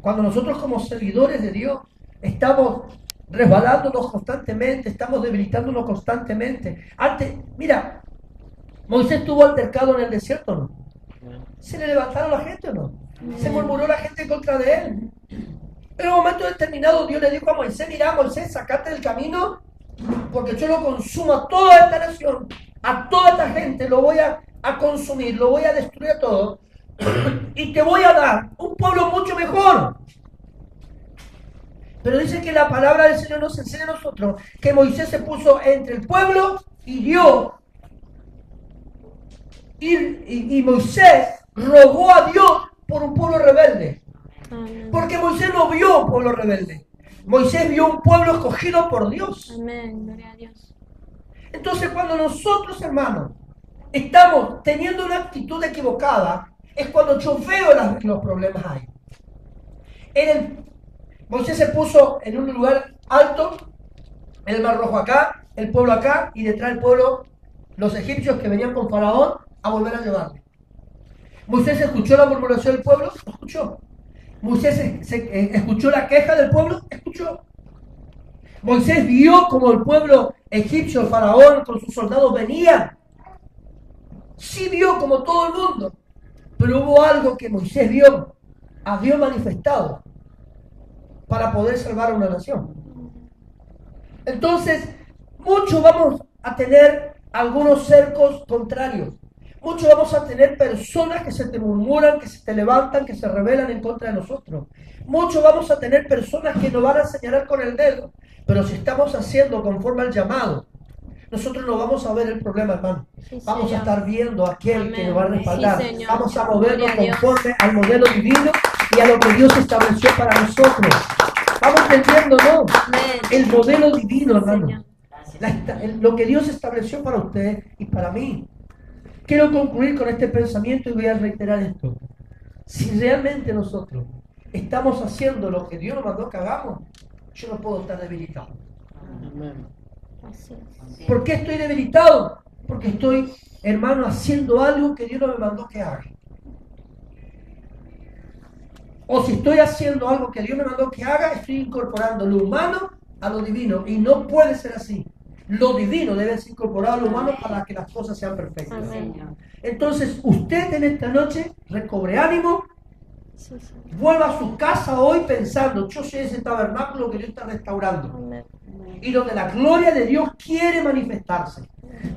Cuando nosotros como seguidores de Dios estamos resbalándonos constantemente, estamos debilitándonos constantemente. Antes, mira, Moisés tuvo altercado en el desierto, ¿no? ¿Se le levantaron la gente o no? ¿Se murmuró la gente en contra de él? En un momento determinado Dios le dijo a Moisés, mira Moisés, sacate del camino porque yo lo consumo a toda esta nación, a toda esta gente, lo voy a consumir, lo voy a destruir a todo y te voy a dar un pueblo mucho mejor. Pero dice que la palabra del Señor nos enseña a nosotros que Moisés se puso entre el pueblo y Dios. Y Moisés rogó a Dios por un pueblo rebelde. Porque Moisés no vio un pueblo rebelde. Moisés vio un pueblo escogido por Dios. Amén, gloria a Dios. Entonces cuando nosotros, hermanos, estamos teniendo una actitud equivocada, es cuando yo veo los problemas ahí. Moisés se puso en un lugar alto el Mar Rojo acá, el pueblo acá, y detrás del pueblo los egipcios que venían con Faraón a volver a llevarle. Moisés escuchó la murmuración del pueblo, escuchó. Moisés escuchó la queja del pueblo, escuchó. Moisés vio como el pueblo egipcio, el Faraón con sus soldados venía. Sí vio como todo el mundo, pero hubo algo que Moisés vio, a Dios manifestado para poder salvar a una nación. Entonces, muchos vamos a tener algunos cercos contrarios. Muchos vamos a tener personas que se te murmuran, que se te levantan, que se rebelan en contra de nosotros. Muchos vamos a tener personas que nos van a señalar con el dedo. Pero si estamos haciendo conforme al llamado, nosotros no vamos a ver el problema, hermano. Sí, Vamos a Señor. estar viendo a aquel Amén. que nos va a respaldar. Sí, Señor. Vamos a movernos Gloria a Dios. conforme al modelo divino y a lo que Dios estableció para nosotros. Vamos entendiendo, ¿no? Amén. El modelo divino, hermano. Señor. Lo que Dios estableció para usted y para mí. Quiero concluir con este pensamiento y voy a reiterar esto. Si realmente nosotros estamos haciendo lo que Dios nos mandó que hagamos, yo no puedo estar debilitado. Así es. ¿Por qué estoy debilitado? Porque estoy, hermano, haciendo algo que Dios no me mandó que haga. O si estoy haciendo algo que Dios me mandó que haga, estoy incorporando lo humano a lo divino. Y no puede ser así. Lo divino debe ser incorporado a lo humano para que las cosas sean perfectas. Amén. Señor. Entonces, usted en esta noche recobre ánimo, Sí, Señor. vuelva a su casa hoy pensando, yo soy ese tabernáculo que Dios está restaurando. Amén. Y donde la gloria de Dios quiere manifestarse.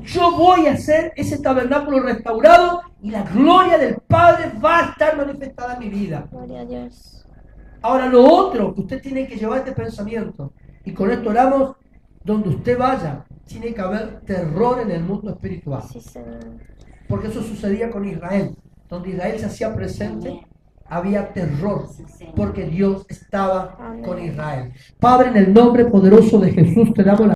Yo voy a ser ese tabernáculo restaurado y la gloria del Padre va a estar manifestada en mi vida. Gloria a Dios. Ahora, lo otro que usted tiene que llevar este pensamiento, y con esto oramos, donde usted vaya, tiene que haber terror en el mundo espiritual. Sí, Señor. Porque eso sucedía con Israel. Donde Israel se hacía presente, había terror, porque Dios estaba Amén. con Israel. Padre, en el nombre poderoso de Jesús, te damos la